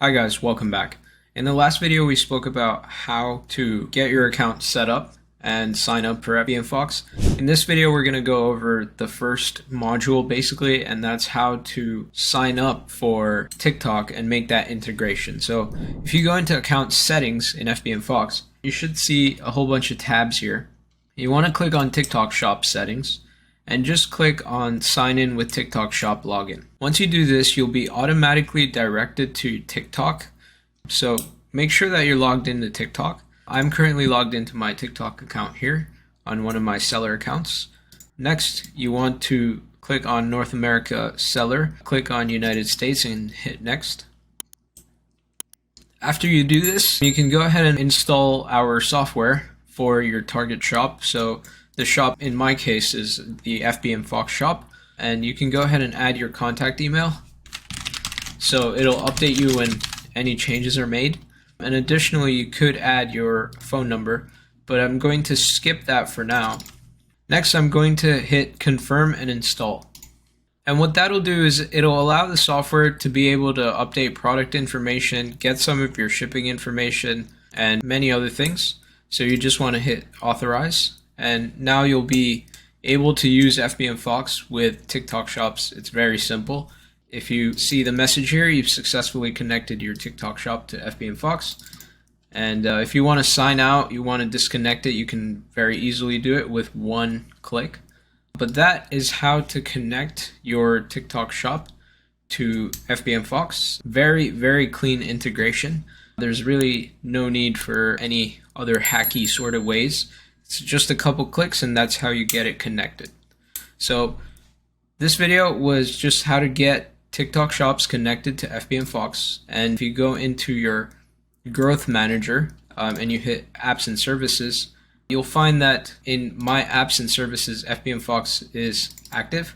Hi guys, welcome back. In the last video we spoke about how to get your account set up and sign up for Fbmfox. In this video we're going to go over the first module basically, and that's how to sign up for TikTok and make that integration. So if you go into account settings in Fbmfox, you should see a whole bunch of tabs here. You want to click on TikTok Shop settings and just click on sign in with TikTok Shop login. Once you do this, you'll be automatically directed to TikTok. So make sure that you're logged into TikTok. I'm currently logged into my TikTok account here on one of my seller accounts. Next, you want to click on North America seller, click on United States and hit next. After you do this, you can go ahead and install our software for your target shop. So the shop in my case is the Fbmfox shop, and you can go ahead and add your contact email. So it'll update you when any changes are made. And additionally, you could add your phone number, but I'm going to skip that for now. Next, I'm going to hit confirm and install. And what that'll do is it'll allow the software to be able to update product information, get some of your shipping information, and many other things. So you just want to hit authorize. And now you'll be able to use Fbmfox with TikTok shops. It's very simple. If you see the message here, you've successfully connected your TikTok shop to Fbmfox. And if you want to sign out, you want to disconnect it, you can very easily do it with one click. But that is how to connect your TikTok shop to Fbmfox. Very, very clean integration. There's really no need for any other hacky sort of ways. It's just a couple clicks and that's how you get it connected. So this video was just how to get TikTok shops connected to Fbmfox. And if you go into your growth manager and you hit apps and services, you'll find that in my apps and services, Fbmfox is active.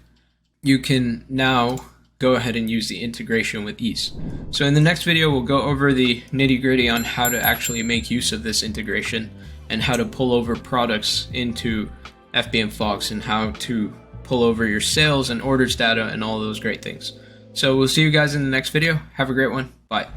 You can now go ahead and use the integration with ease. So in the next video, we'll go over the nitty-gritty on how to actually make use of this integration and how to pull over products into Fbmfox and how to pull over your sales and orders data and all those great things. So we'll see you guys in the next video. Have a great one. Bye.